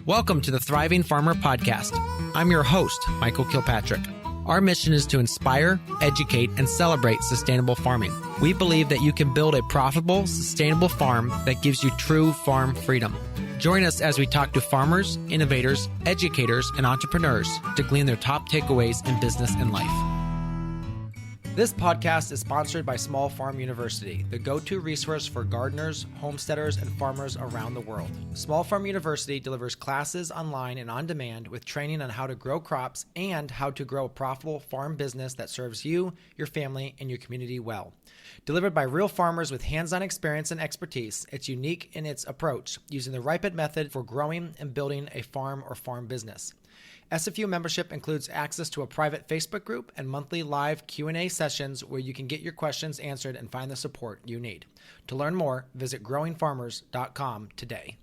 Welcome to the Thriving Farmer Podcast. I'm your host, Michael Kilpatrick. Our mission is to inspire, educate, and celebrate sustainable farming. We believe that you can build a profitable, sustainable farm that gives you true farm freedom. Join us as we talk to farmers, innovators, educators, and entrepreneurs to glean their top takeaways in business and life. This podcast is sponsored by Small Farm University, the go-to resource for gardeners, homesteaders, and farmers around the world. Small Farm University delivers classes online and on demand with training on how to grow crops and how to grow a profitable farm business that serves you, your family, and your community well. Delivered by real farmers with hands-on experience and expertise, it's unique in its approach, using the RIPET method for growing and building a farm or farm business. SFU membership includes access to a private Facebook group and monthly live Q&A sessions where you can get your questions answered and find the support you need. To learn more, visit growingfarmers.com today.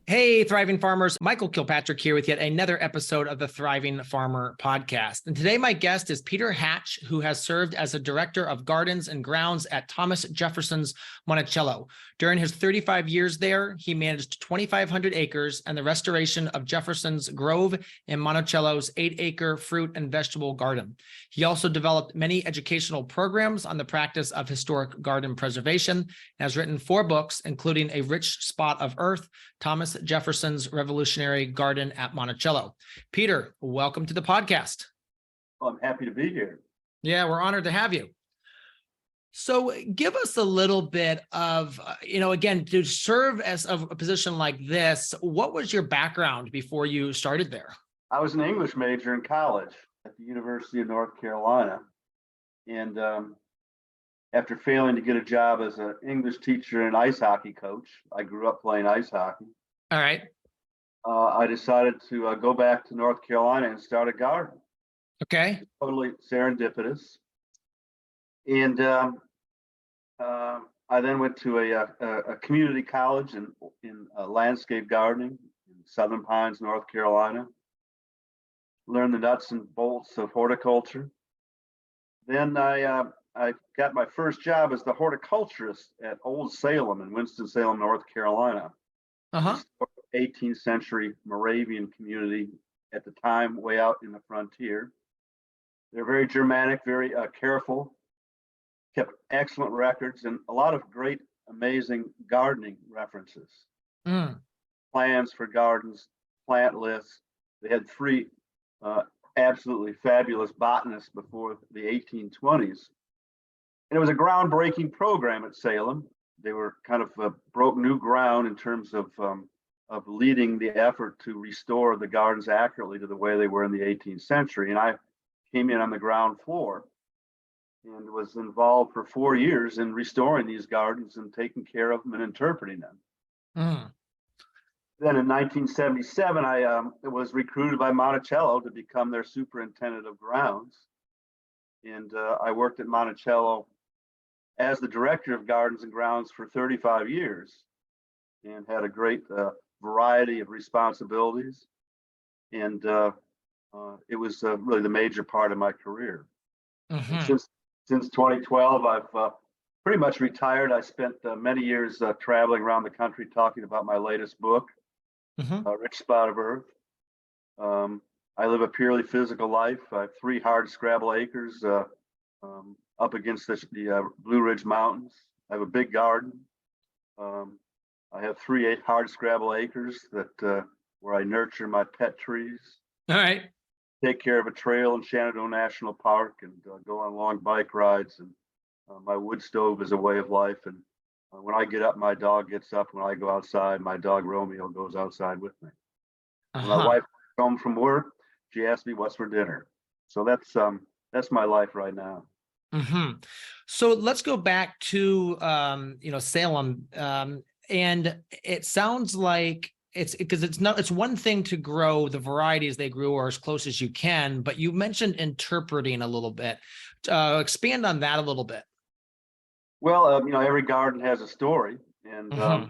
Hey, Thriving Farmers. Michael Kilpatrick here with yet another episode of the Thriving Farmer Podcast. And today my guest is Peter Hatch, who has served as a director of gardens and grounds at Thomas Jefferson's Monticello. During his 35 years there, he managed 2,500 acres and the restoration of Jefferson's Grove and Monticello's 8-acre fruit and vegetable garden. He also developed many educational programs on the practice of historic garden preservation and has written 4 books, including A Rich Spot of Earth, Thomas Jefferson's Revolutionary Garden at Monticello. Peter, welcome to the podcast. Well, I'm happy to be here. Yeah, we're honored to have you. So give us a little bit of, again, to serve as a position like this, what was your background before you started there? I was an English major in college at the University of North Carolina. And after failing to get a job as an English teacher and ice hockey coach, I grew up playing ice hockey. All right. I decided to go back to North Carolina and start a garden. Okay. Totally serendipitous. And I then went to a community college in landscape gardening in Southern Pines, North Carolina. Learned the nuts and bolts of horticulture. Then I got my first job as the horticulturist at Old Salem in Winston-Salem, North Carolina. 18th century Moravian community at the time, way out in the frontier. They're very Germanic, very careful, kept excellent records and a lot of great, amazing gardening references. Plans for gardens, plant lists. They had 3 absolutely fabulous botanists before the 1820s. And it was a groundbreaking program at Salem. They were kind of broke new ground in terms of leading the effort to restore the gardens accurately to the way they were in the 18th century. And I came in on the ground floor and was involved for 4 years in restoring these gardens and taking care of them and interpreting them. Then in 1977, I was recruited by Monticello to become their superintendent of grounds. And I worked at Monticello as the director of gardens and grounds for 35 years and had a great variety of responsibilities. And it was really the major part of my career. Since 2012, I've pretty much retired. I spent many years traveling around the country talking about my latest book, Rich Spot of Earth. I live a purely physical life. I have 3 hard scrabble acres up against the Blue Ridge Mountains. I have a big garden. I have 3 hard scrabble acres that where I nurture my pet trees. All right. Take care of a trail in Shenandoah National Park and go on long bike rides. And my wood stove is a way of life. And when I get up, my dog gets up. When I go outside, my dog Romeo goes outside with me. When my wife comes home from work, she asks me what's for dinner. So that's my life right now. So let's go back to Salem, and it sounds like it's one thing to grow the varieties they grew or as close as you can, but you mentioned interpreting a little bit. Expand on that a little bit. Well, every garden has a story, and I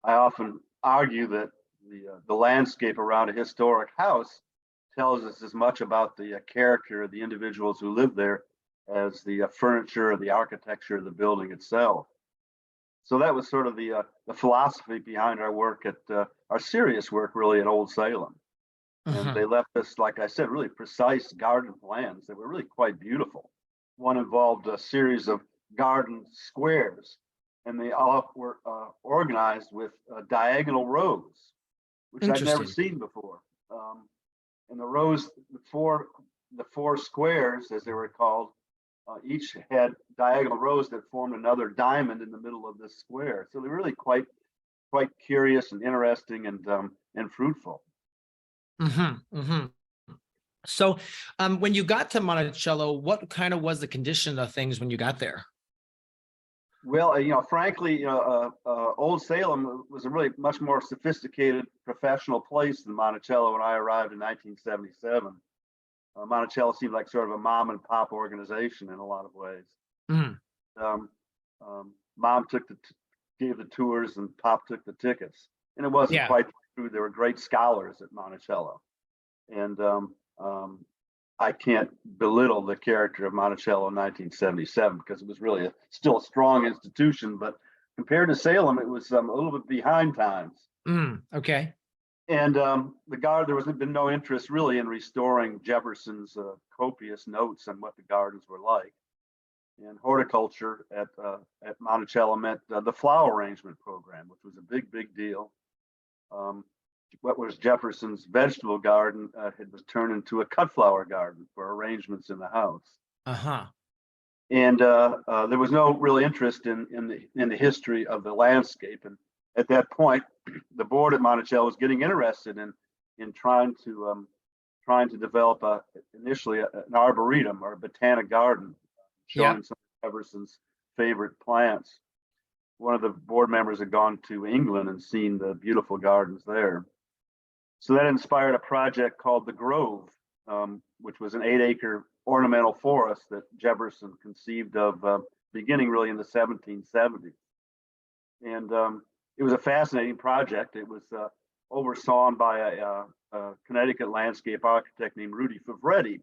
often argue that the landscape around a historic house tells us as much about the character of the individuals who live there as the furniture or the architecture of the building itself. So that was sort of the philosophy behind our work our serious work really at Old Salem. And they left us, like I said, really precise garden plans that were really quite beautiful. One involved a series of garden squares, and they all were organized with diagonal rows, which I'd never seen before. And the rows, the four squares, as they were called, each had diagonal rows that formed another diamond in the middle of the square. So they were really quite curious and interesting and fruitful. So when you got to Monticello, what kind of was the condition of things when you got there? Well, frankly, Old Salem was a really much more sophisticated professional place than Monticello when I arrived in 1977. Monticello seemed like sort of a mom and pop organization in a lot of ways. Mom gave the tours and Pop took the tickets, and it wasn't quite true. There were great scholars at Monticello, and I can't belittle the character of Monticello in 1977 because it was really still a strong institution, but compared to Salem, it was a little bit behind times. Okay. And there was been no interest really in restoring Jefferson's copious notes on what the gardens were like. And horticulture at Monticello meant the flower arrangement program, which was a big deal. What was Jefferson's vegetable garden was turned into a cut flower garden for arrangements in the house. And there was no real interest in the history of the landscape. And at that point, the board at Monticello was getting interested in trying to develop initially an arboretum or a botanic garden showing some of Jefferson's favorite plants. One of the board members had gone to England and seen the beautiful gardens there. So that inspired a project called the Grove, which was an 8-acre ornamental forest that Jefferson conceived of beginning really in the 1770s. And it was a fascinating project. It was oversawn by a Connecticut landscape architect named Rudy Favretti,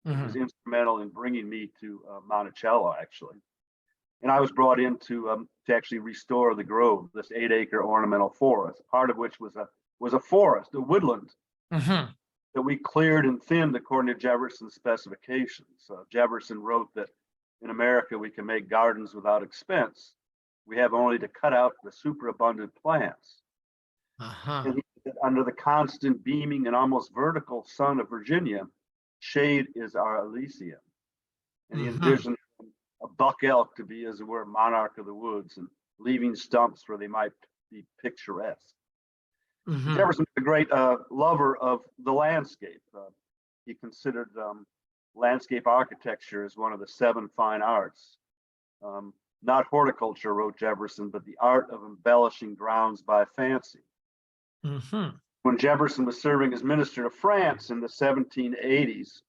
who was instrumental in bringing me to Monticello, actually. And I was brought in to actually restore the Grove, this 8-acre ornamental forest, part of which was a forest, a woodland, that we cleared and thinned according to Jefferson's specifications. Jefferson wrote that in America we can make gardens without expense. We have only to cut out the superabundant plants. And he said, under the constant beaming and almost vertical sun of Virginia, shade is our Elysium. And he envisioned a buck elk to be, as it were, monarch of the woods and leaving stumps where they might be picturesque. Jefferson was a great lover of the landscape. He considered landscape architecture as one of the 7 fine arts. Not horticulture, wrote Jefferson, but the art of embellishing grounds by fancy. When Jefferson was serving as minister to France in the 1780s,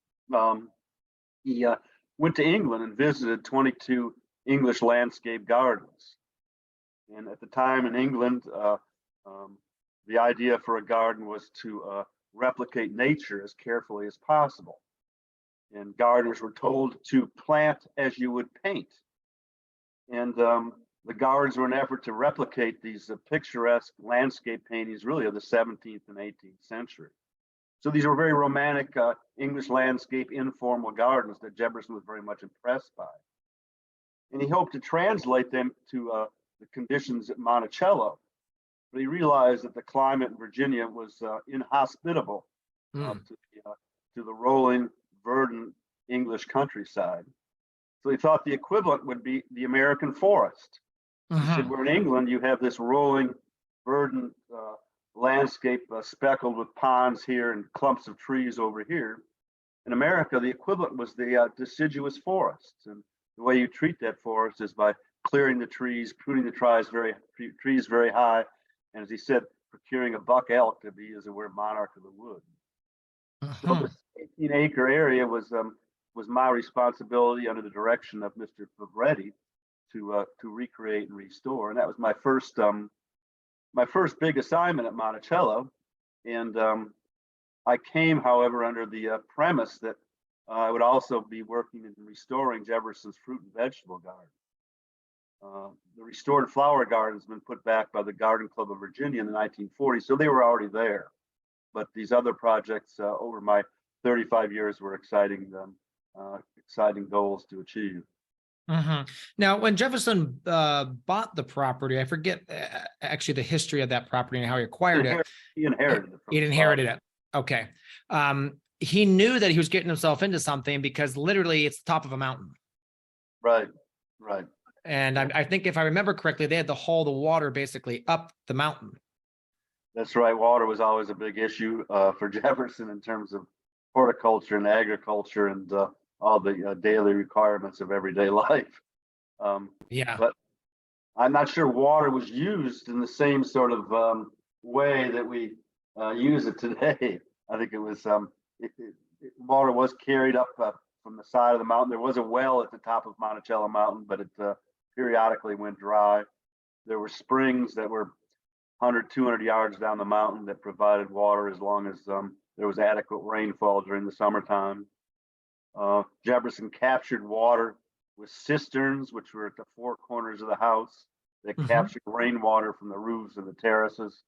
he went to England and visited 22 English landscape gardens. And at the time in England, the idea for a garden was to replicate nature as carefully as possible. And gardeners were told to plant as you would paint. And the gardens were an effort to replicate these picturesque landscape paintings really of the 17th and 18th century. So these were very romantic English landscape informal gardens that Jefferson was very much impressed by. And he hoped to translate them to the conditions at Monticello. But he realized that the climate in Virginia was inhospitable to the rolling, verdant English countryside. So he thought the equivalent would be the American forest. He said, where in England you have this rolling, verdant landscape speckled with ponds here and clumps of trees over here. In America, the equivalent was the deciduous forests. And the way you treat that forest is by clearing the trees, pruning the trees very high, and as he said, procuring a buck elk to be, as it were, monarch of the wood. So this 18-acre area was my responsibility under the direction of Mr. Favretti to recreate and restore, and that was my first big assignment at Monticello. And I came, however, under the premise that I would also be working in restoring Jefferson's fruit and vegetable garden. The restored flower gardens been put back by the Garden Club of Virginia in the 1940s, so they were already there. But these other projects over my 35 years were exciting goals to achieve. Mm-hmm. Now, when Jefferson bought the property, I forget actually the history of that property and how he acquired it. He inherited it. He inherited it. Okay. He knew that he was getting himself into something because literally it's the top of a mountain. Right. And I think if I remember correctly, they had to haul the water basically up the mountain. That's right. Water was always a big issue for Jefferson in terms of horticulture and agriculture and all the daily requirements of everyday life. Yeah. But I'm not sure water was used in the same sort of way that we use it today. I think it was water was carried up from the side of the mountain. There was a well at the top of Monticello Mountain, but it periodically went dry. There were springs that were 100, 200 yards down the mountain that provided water as long as there was adequate rainfall during the summertime. Jefferson captured water with cisterns, which were at the four corners of the house, that captured rainwater from the roofs of the terraces,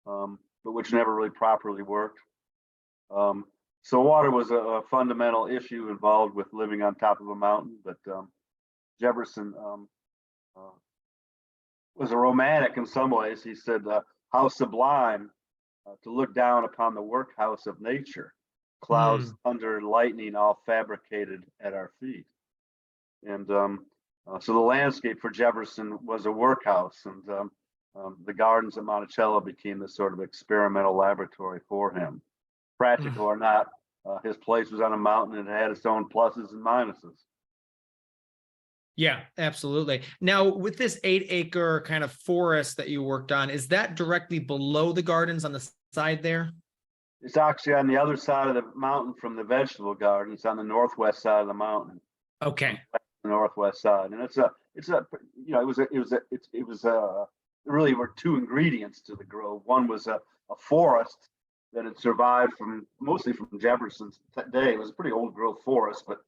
but which never really properly worked. So water was a fundamental issue involved with living on top of a mountain, but Jefferson was a romantic in some ways. He said, how sublime to look down upon the workhouse of nature, clouds, thunder, and lightning all fabricated at our feet. And so the landscape for Jefferson was a workhouse, and the gardens at Monticello became this sort of experimental laboratory for him. Practical or not, his place was on a mountain and it had its own pluses and minuses. Yeah, absolutely. Now, with this 8-acre kind of forest that you worked on, is that directly below the gardens on the side there? It's actually on the other side of the mountain from the vegetable garden. It's on the northwest side of the mountain. Okay. The northwest side, and it really were two ingredients to the grove. One was a forest that had survived mostly from Jefferson's day. It was a pretty old growth forest, but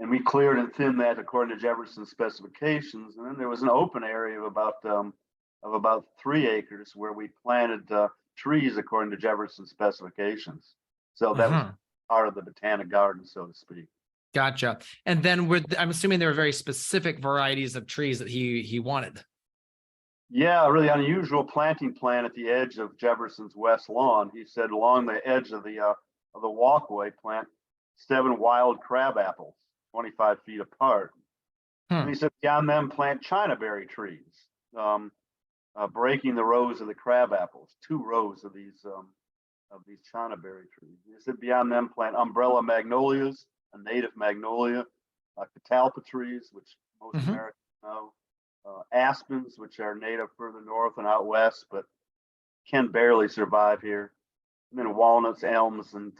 and we cleared and thinned that according to Jefferson's specifications. And then there was an open area of about 3 acres where we planted trees according to Jefferson's specifications. So that was part of the botanic garden, so to speak. Gotcha. And then I'm assuming there were very specific varieties of trees that he wanted. Yeah, a really unusual planting plan at the edge of Jefferson's west lawn. He said along the edge of the walkway, plant 7 wild crab apples, 25 feet apart. And he said beyond them, plant chinaberry trees, breaking the rows of the crab apples, 2 rows of these chinaberry trees. He said beyond them, plant umbrella magnolias, a native magnolia, catalpa trees, which most Americans know, aspens, which are native further north and out west, but can barely survive here, and then walnuts, elms, and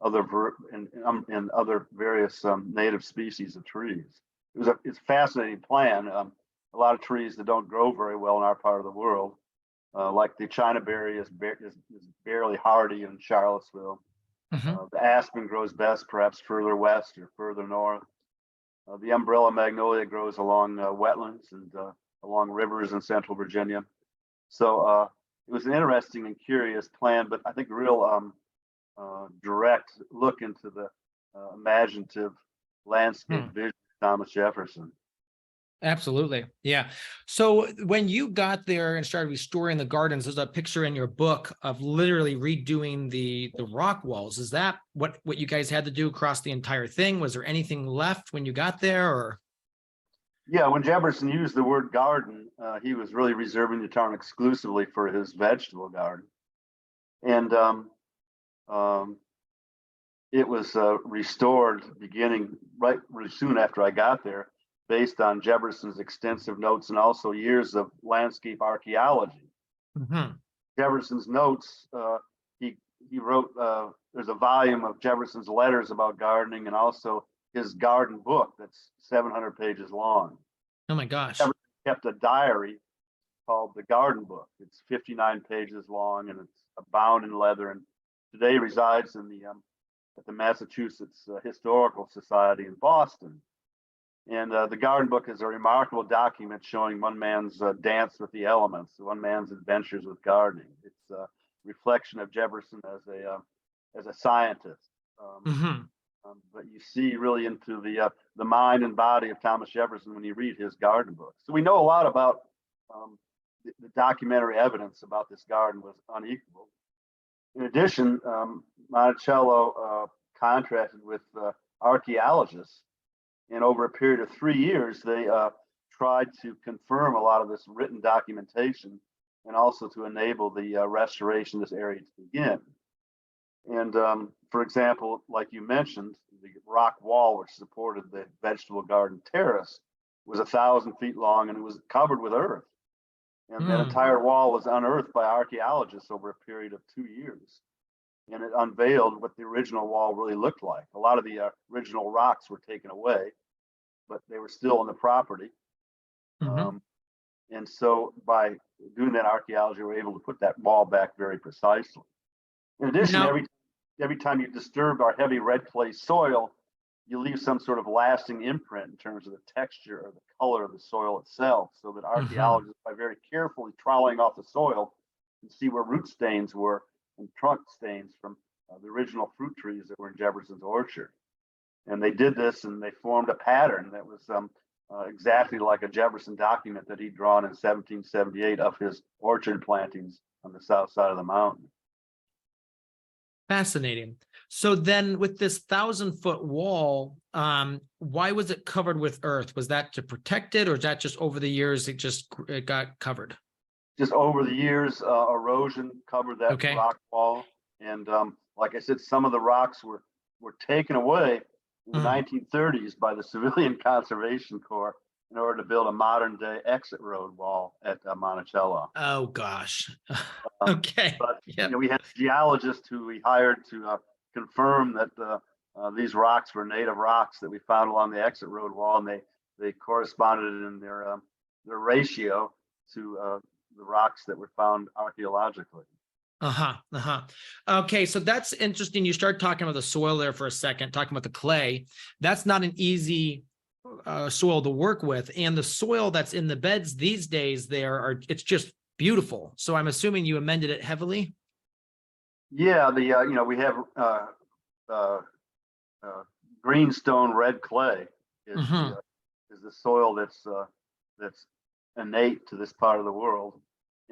other various native species of trees. It's a fascinating plan. A lot of trees that don't grow very well in our part of the world, like the chinaberry is barely hardy in Charlottesville. The aspen grows best perhaps further west or further north. The umbrella magnolia grows along wetlands and along rivers in central Virginia. So it was an interesting and curious plan, but I think a real direct look into the imaginative landscape vision of Thomas Jefferson. Absolutely. Yeah. So when you got there and started restoring the gardens, there's a picture in your book of literally redoing the rock walls. Is that what you guys had to do across the entire thing? Was there anything left when you got there, or? Yeah, when Jefferson used the word garden, he was really reserving the term exclusively for his vegetable garden. And it was restored beginning really soon after I got there, based on Jefferson's extensive notes and also years of landscape archaeology. Jefferson's notes, he wrote, there's a volume of Jefferson's letters about gardening and also his garden book that's 700 pages long. Oh my gosh. Jefferson kept a diary called the Garden Book. It's 59 pages long and it's bound in leather, and today resides in at the Massachusetts Historical Society in Boston. And the garden book is a remarkable document showing one man's dance with the elements, one man's adventures with gardening. It's a reflection of Jefferson as a scientist. Hmm. But you see really into the mind and body of Thomas Jefferson when you read his garden book. So we know a lot about the documentary evidence about this garden was unequal. In addition, Monticello contracted with archaeologists, and over a period of 3 years, they tried to confirm a lot of this written documentation and also to enable the restoration of this area to begin. And for example, like you mentioned, the rock wall which supported the vegetable garden terrace was 1,000 feet long, and it was covered with earth. And that entire wall was unearthed by archaeologists over a period of 2 years. And it unveiled what the original wall really looked like. A lot of the original rocks were taken away, but they were still on the property. And so by doing that archaeology, we were able to put that wall back very precisely. In addition, Now, every time you disturb our heavy red clay soil, you leave some sort of lasting imprint in terms of the texture or the color of the soil itself, so that archaeologists, by very carefully troweling off the soil, can see where root stains were and trunk stains from the original fruit trees that were in Jefferson's orchard. And they did this, and they formed a pattern that was exactly like a Jefferson document that he'd drawn in 1778 of his orchard plantings on the south side of the mountain. fascinating. So then with this 1,000-foot wall, why was it covered with earth? Was that to protect it, or is that just over the years it got covered? Just over the years, erosion covered that rock wall. And like I said, some of the rocks were taken away in the 1930s by the Civilian Conservation Corps in order to build a modern day exit road wall at Monticello. Oh, gosh. Okay. But Yep. we had geologists who we hired to confirm that these rocks were native rocks that we found along the exit road wall, and they corresponded in their ratio to the rocks that were found archaeologically. Okay, so that's interesting. You start talking about the soil there for a second, talking about the clay. That's not an easy soil to work with, and the soil that's in the beds these days it's just beautiful. So I'm assuming you amended it heavily. Yeah, we have greenstone red clay is the soil that's innate to this part of the world.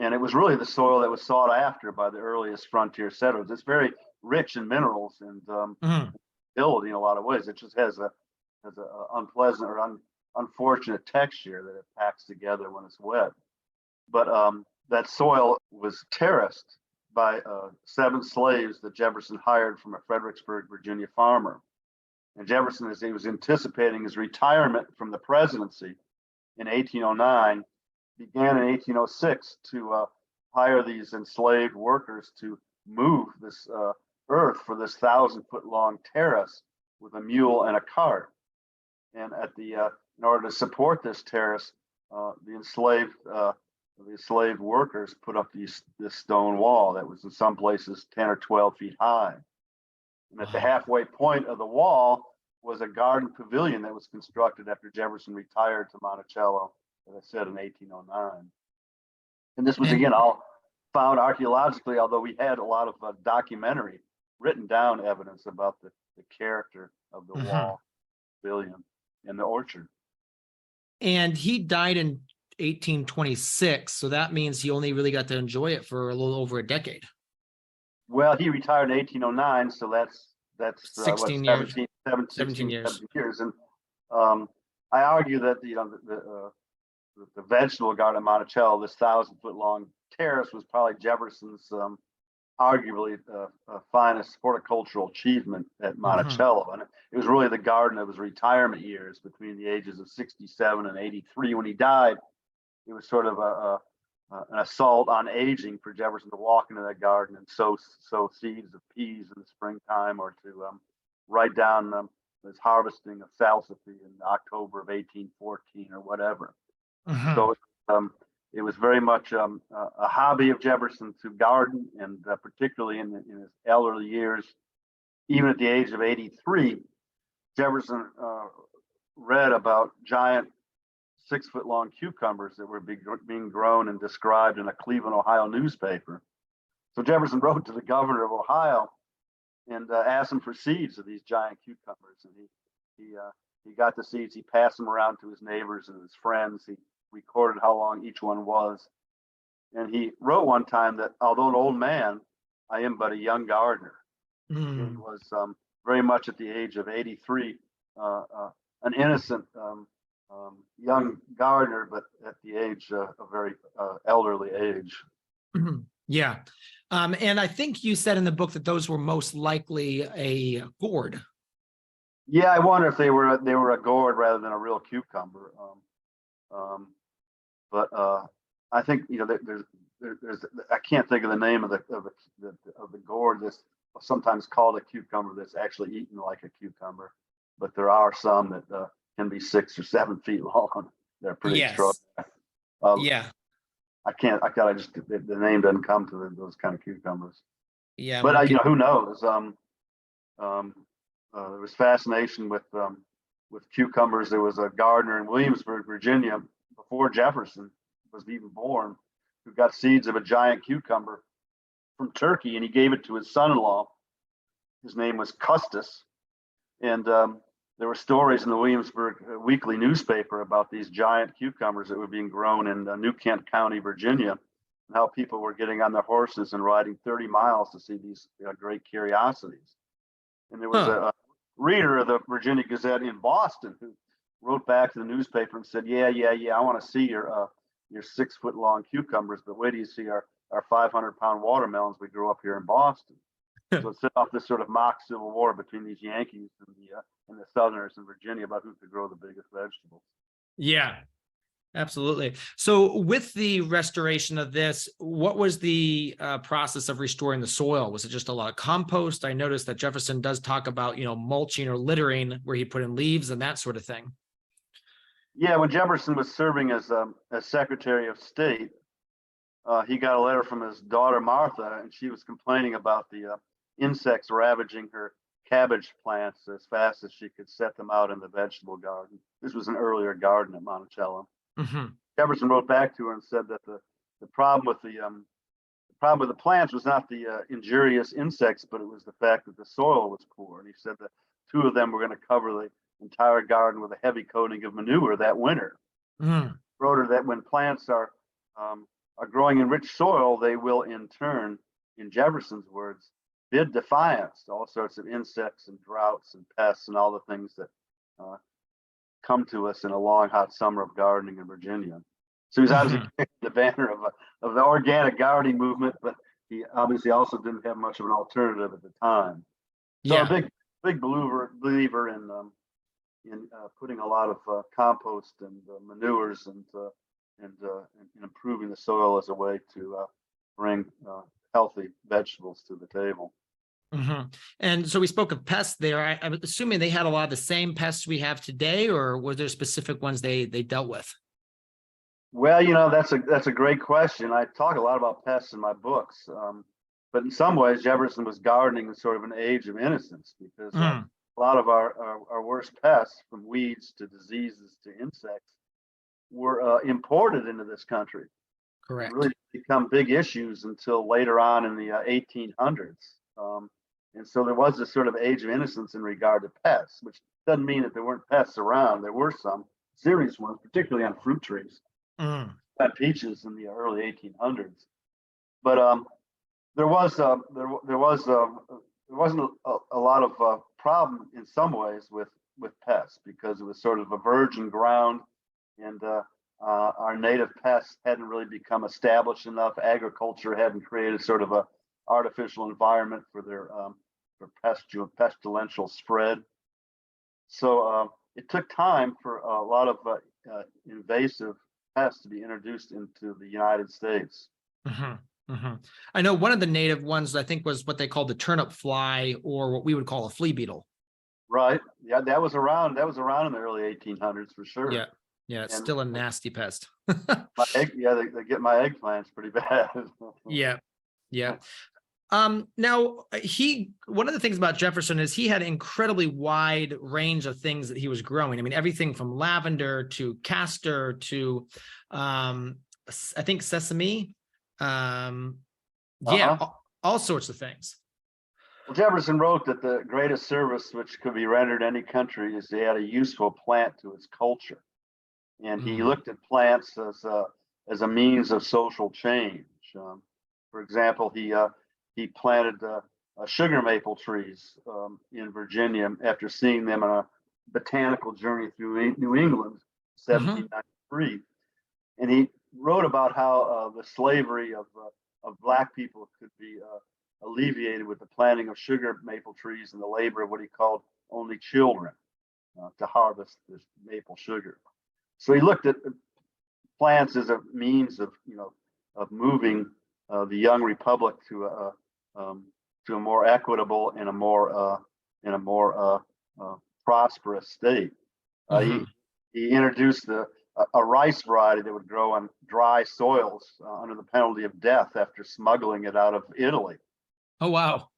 And it was really the soil that was sought after by the earliest frontier settlers. It's very rich in minerals and ability in a lot of ways. It just has a unpleasant or unfortunate texture that it packs together when it's wet. But that soil was terraced by 7 slaves that Jefferson hired from a Fredericksburg, Virginia farmer. And Jefferson, as he was anticipating his retirement from the presidency in 1809, began in 1806 to hire these enslaved workers to move this earth for this 1,000-foot long terrace with a mule and a cart. And in order to support this terrace, the enslaved workers put up this stone wall that was in some places 10 or 12 feet high. And at the halfway point of the wall was a garden pavilion that was constructed after Jefferson retired to Monticello, as I said, in 1809. And this was, again, all found archaeologically, although we had a lot of documentary written down evidence about the character of the wall, pavilion, and the orchard. And he died in 1826, so that means he only really got to enjoy it for a little over a decade. Well, he retired in 1809, so that's 16 years. 17 years. And I argue that the vegetable garden of Monticello, this 1,000-foot long terrace, was probably Jefferson's arguably finest horticultural achievement at Monticello. And it was really the garden of his retirement years between the ages of 67 and 83. When he died, it was sort of an assault on aging for Jefferson to walk into that garden and sow seeds of peas in the springtime, or to write down his harvesting of salsify in October of 1814 or whatever. So it was very much a hobby of Jefferson to garden, and particularly in his elderly years, even at the age of 83, Jefferson read about giant 6-foot-long cucumbers that were being grown and described in a Cleveland, Ohio newspaper. So Jefferson wrote to the governor of Ohio and asked him for seeds of these giant cucumbers. And he got the seeds. He passed them around to his neighbors and his friends. He recorded how long each one was. And he wrote one time that, although an old man, I am but a young gardener. He was very much at the age of 83, an innocent young gardener, but at the age a very elderly age. Yeah. And I think you said in the book that those were most likely a gourd. Yeah, I wonder if they were a gourd rather than a real cucumber. But I think there's I can't think of the name of the gourd that's sometimes called a cucumber that's actually eaten like a cucumber. But there are some that can be 6 or 7 feet long. They're pretty strong. Yeah. The name doesn't come to those kind of cucumbers. Yeah. But who knows? There was fascination with cucumbers. There was a gardener in Williamsburg, Virginia, before Jefferson was even born, who got seeds of a giant cucumber from Turkey, and he gave it to his son-in-law. His name was Custis, and there were stories in the Williamsburg weekly newspaper about these giant cucumbers that were being grown in New Kent County, Virginia, and how people were getting on their horses and riding 30 miles to see these great curiosities. And there was a reader of the Virginia Gazette in Boston who wrote back to the newspaper and said, yeah, I want to see your 6-foot-long cucumbers, but wait till you see our 500-pound watermelons we grew up here in Boston. So it set off this sort of mock civil war between these Yankees and the Southerners in Virginia about who could grow the biggest vegetables. Yeah, absolutely. So with the restoration of this, what was the process of restoring the soil? Was it just a lot of compost? I noticed that Jefferson does talk about, mulching or littering, where he put in leaves and that sort of thing. Yeah, when Jefferson was serving as Secretary of State, he got a letter from his daughter Martha, and she was complaining about the insects ravaging her cabbage plants as fast as she could set them out in the vegetable garden. This was an earlier garden at Monticello. Mm-hmm. Jefferson wrote back to her and said that the problem with the plants was not the injurious insects, but it was the fact that the soil was poor. And he said that 2 of them were going to cover the entire garden with a heavy coating of manure that winter. Wrote her that when plants are growing in rich soil, they will in turn, in Jefferson's words, bid defiance to all sorts of insects and droughts and pests and all the things that come to us in a long hot summer of gardening in Virginia. So he's obviously the banner of the organic gardening movement, but he obviously also didn't have much of an alternative at the time. So a big believer in putting a lot of compost and manures and improving the soil as a way to bring healthy vegetables to the table. Mm-hmm. And so we spoke of pests there. I'm assuming they had a lot of the same pests we have today, or were there specific ones they dealt with? Well, that's a great question. I talk a lot about pests in my books, but in some ways, Jefferson was gardening in sort of an age of innocence, because a lot of our worst pests, from weeds to diseases to insects, were imported into this country. Correct. It really become big issues until later on in the 1800s. And so there was this sort of age of innocence in regard to pests, which doesn't mean that there weren't pests around. There were some serious ones, particularly on fruit trees, on peaches in the early 1800s. But there wasn't a lot of problem in some ways with pests, because it was sort of a virgin ground, and our native pests hadn't really become established enough. Agriculture hadn't created sort of a artificial environment for their pestilential spread. So it took time for a lot of invasive pests to be introduced into the United States. Mm-hmm. Mm-hmm. I know one of the native ones, I think, was what they called the turnip fly, or what we would call a flea beetle. Right. Yeah, that was around in the early 1800s for sure. Yeah. Yeah, it's still a nasty pest. They get my eggplants pretty bad. Yeah. Now one of the things about Jefferson is he had an incredibly wide range of things that he was growing. I mean, everything from lavender to castor to, I think sesame. Yeah, all sorts of things. Well, Jefferson wrote that the greatest service which could be rendered any country is to add a useful plant to its culture. And he looked at plants as a means of social change. For example, he planted sugar maple trees in Virginia after seeing them on a botanical journey through New England, 1793. And he wrote about how the slavery of Black people could be alleviated with the planting of sugar maple trees and the labor of what he called only children to harvest this maple sugar. So he looked at plants as a means of moving the young republic to a more equitable and a more prosperous state. He introduced a rice variety that would grow on dry soils under the penalty of death after smuggling it out of Italy. Oh wow!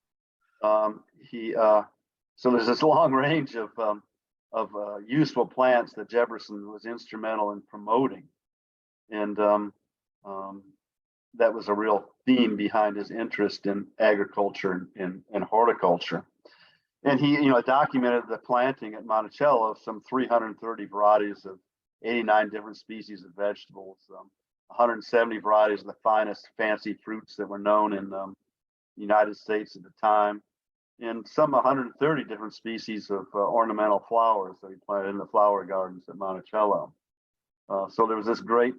So there's this long range of useful plants that Jefferson was instrumental in promoting, and that was a real theme behind his interest in agriculture and horticulture. And he, documented the planting at Monticello of some 330 varieties of 89 different species of vegetables, 170 varieties of the finest fancy fruits that were known in the United States at the time, and some 130 different species of ornamental flowers that he planted in the flower gardens at Monticello. So there was this great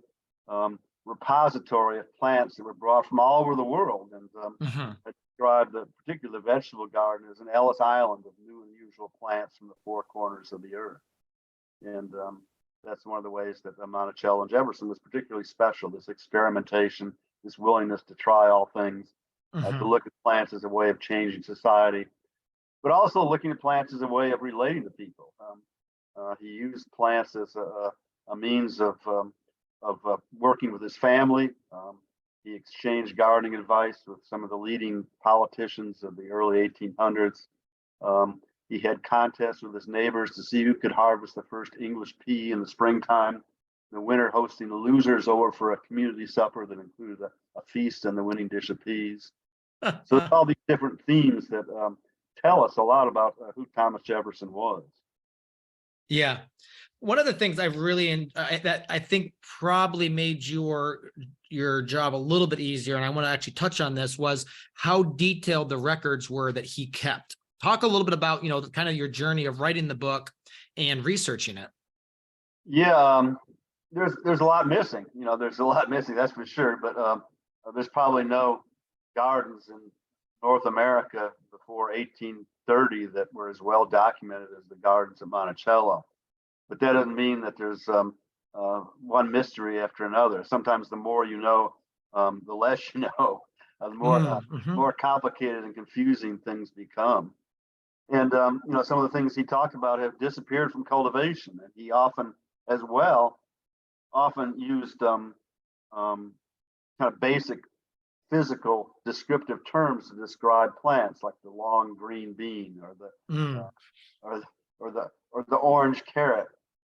repository of plants that were brought from all over the world, and I described the particular vegetable garden as an Ellis Island of new and unusual plants from the four corners of the earth. And that's one of the ways that Monticello and Jefferson was particularly special, this experimentation, this willingness to try all things, to look at plants as a way of changing society, but also looking at plants as a way of relating to people. He used plants as a means of working with his family. He exchanged gardening advice with some of the leading politicians of the early 1800s. He had contests with his neighbors to see who could harvest the first English pea in the springtime. In the winter, hosting the losers over for a community supper that included a feast and the winning dish of peas. So it's all these different themes that tell us a lot about who Thomas Jefferson was. Yeah. One of the things I've really that I think probably made your job a little bit easier, and I want to actually touch on this, was how detailed the records were that he kept. Talk a little bit about kind of your journey of writing the book and researching it. Yeah, there's a lot missing. There's a lot missing, that's for sure. But there's probably no gardens in North America before 1830 that were as well documented as the gardens at Monticello. But that doesn't mean that there's one mystery after another. Sometimes the more you know, the less you know, the more complicated and confusing things become. And some of the things he talked about have disappeared from cultivation. And he often used kind of basic physical descriptive terms to describe plants, like the long green bean or the orange carrot.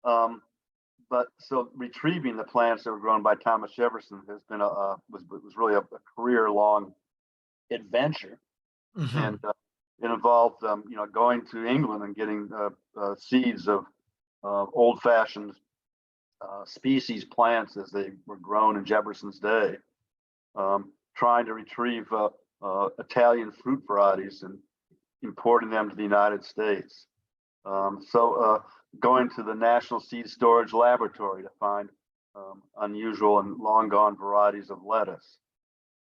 But so retrieving the plants that were grown by Thomas Jefferson has been was really a career-long adventure, and it involved going to England and getting seeds of old-fashioned species plants as they were grown in Jefferson's day, trying to retrieve Italian fruit varieties and importing them to the United States. Going to the National Seed Storage Laboratory to find unusual and long gone varieties of lettuce.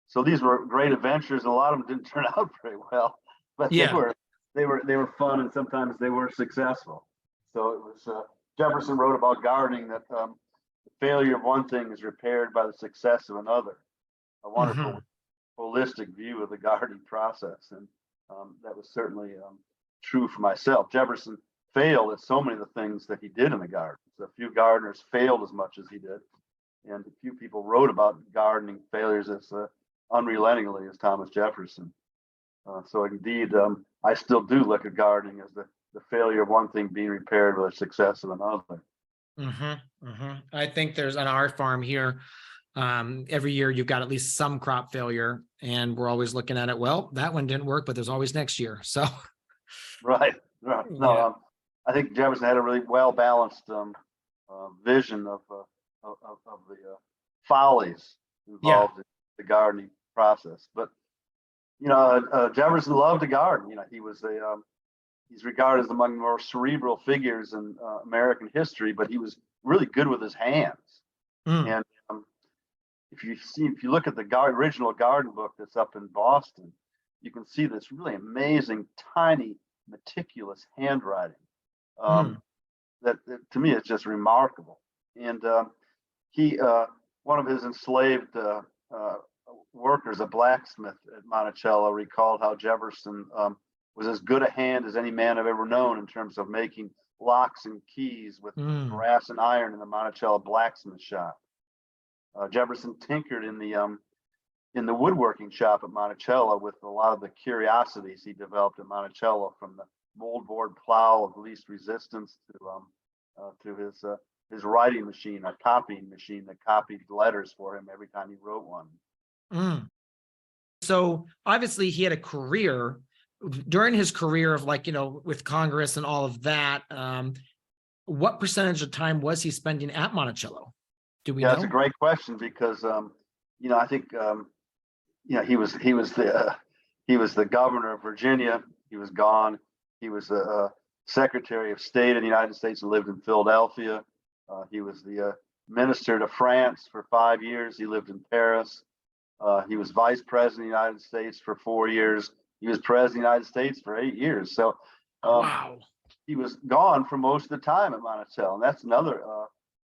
So these were great adventures, and a lot of them didn't turn out very well, but they were fun, and sometimes they were successful. So it was Jefferson wrote about gardening that the failure of one thing is repaired by the success of another. A wonderful holistic view of the gardening process, and that was certainly true for myself. Jefferson failed at so many of the things that he did in the garden. So few gardeners failed as much as he did, and few people wrote about gardening failures as unrelentingly as Thomas Jefferson. So indeed, I still do look at gardening as the failure of one thing being repaired with the success of another. I think there's on our farm here, every year you've got at least some crop failure, and we're always looking at it. Well, that one didn't work, but there's always next year. So Right. No, yeah, I think Jefferson had a really well balanced vision of the follies yeah, involved in the gardening process. But Jefferson loved to garden. He's regarded as among the more cerebral figures in American history, but he was really good with his hands. mm, And if you look at the original garden book that's up in Boston, you can see this really amazing, tiny, meticulous handwriting. mm, That to me is just remarkable. And he, one of his enslaved workers, a blacksmith at Monticello, recalled how Jefferson was as good a hand as any man I've ever known in terms of making locks and keys with mm, brass and iron in the Monticello blacksmith shop. Jefferson tinkered in the woodworking shop at Monticello with a lot of the curiosities he developed at Monticello, from the moldboard plow of least resistance to his writing machine, a copying machine that copied letters for him every time he wrote one. mm. So obviously he had a career during his career of with Congress and all of that. What percentage of time was he spending at Monticello? Do we Yeah, know? that's a great question because I think he was the governor of Virginia. He was gone. He was the Secretary of State of the United States and lived in Philadelphia. He was the minister to France for 5 years. He lived in Paris. He was vice president of the United States for 4 years. He was president of the United States for 8 years. So Wow. he was gone for most of the time at Monticello. And that's another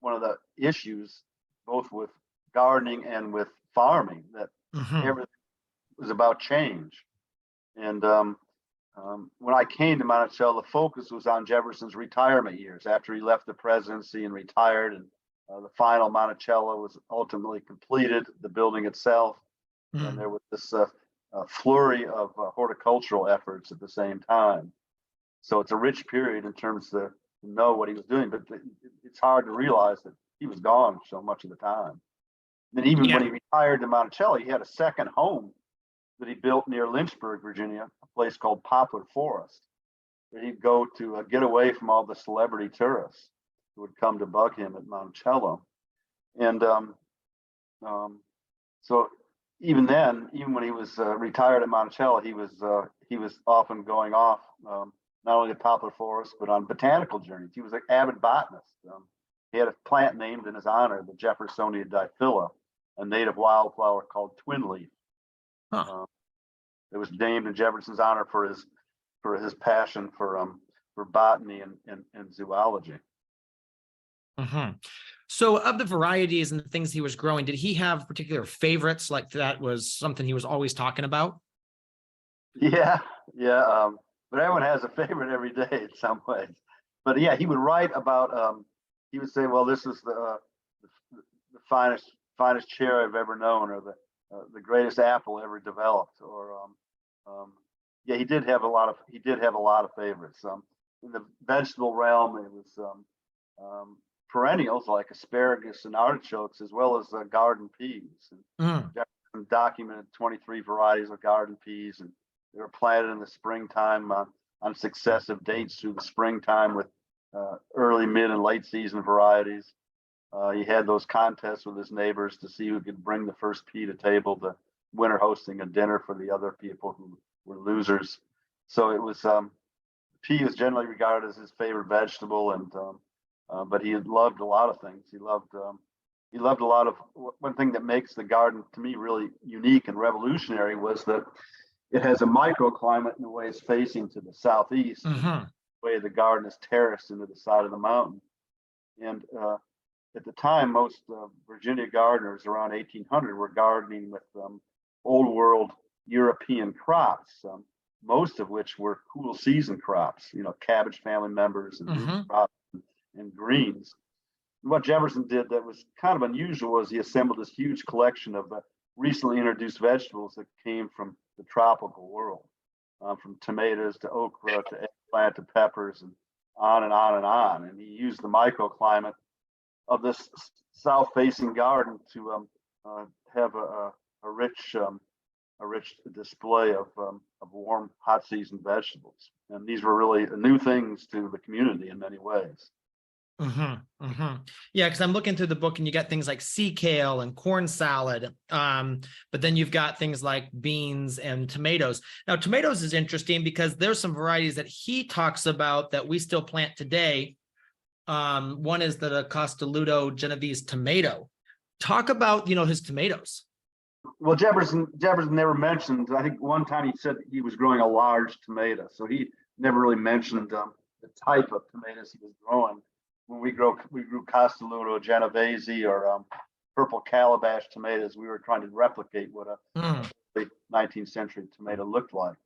one of the issues, both with gardening and with farming, that Mm-hmm. everything was about change. And when I came to Monticello, the focus was on Jefferson's retirement years after he left the presidency and retired. And the final Monticello was ultimately completed, the building itself. And there was this flurry of horticultural efforts at the same time. So it's a rich period in terms to know what he was doing, but it's hard to realize that he was gone so much of the time. And even when Yeah. he retired to Monticello, he had a second home that he built near Lynchburg, Virginia, a place called Poplar Forest, where he'd go to get away from all the celebrity tourists who would come to bug him at Monticello. And so even then, even when he was retired at Monticello, he was often going off not only to Poplar Forest but on botanical journeys. He was an avid botanist. He had a plant named in his honor, the Jeffersonia diphylla, a native wildflower called twin leaf. Huh. It was named in Jefferson's honor for his passion for botany and zoology. Mm-hmm. So of the varieties and the things he was growing, did he have particular favorites? Like that was something he was always talking about? Yeah, yeah. But everyone has a favorite every day in some ways. But yeah, he would write about. He would say, "Well, this is the finest cherry I've ever known, or the greatest apple ever developed." Or yeah, he did have a lot of favorites. In the vegetable realm, it was perennials like asparagus and artichokes, as well as garden peas. And Mm. Jefferson documented 23 varieties of garden peas, and they were planted in the springtime on successive dates through the springtime with early, mid, and late season varieties. He had those contests with his neighbors to see who could bring the first pea to table, the winner hosting a dinner for the other people who were losers. So it was pea is generally regarded as his favorite vegetable, and but he loved a lot of things. He loved a lot of one thing that makes the garden to me really unique and revolutionary was that it has a microclimate in the way it's facing to the southeast, and Mm-hmm. the way the garden is terraced into the side of the mountain. And at the time, most Virginia gardeners around 1800 were gardening with old world European crops, most of which were cool season crops, cabbage family members and root Mm-hmm. crops and greens. And what Jefferson did that was kind of unusual was he assembled this huge collection of recently introduced vegetables that came from the tropical world. from tomatoes to okra to eggplant to peppers and on and on and on. And he used the microclimate of this south-facing garden to have a rich display of warm, hot season vegetables. And these were really new things to the community in many ways. Yeah, because I'm looking through the book and you got things like sea kale and corn salad, but then you've got things like beans and tomatoes. Now, tomatoes is interesting because there's some varieties that he talks about that we still plant today. One is the Costoludo Genovese tomato. Talk about, his tomatoes. Well, Jefferson never mentioned. I think one time he said he was growing a large tomato, so he never really mentioned the type of tomatoes he was growing. When we grew Costoludo Genovese or purple calabash tomatoes, we were trying to replicate what a late 19th century tomato looked like.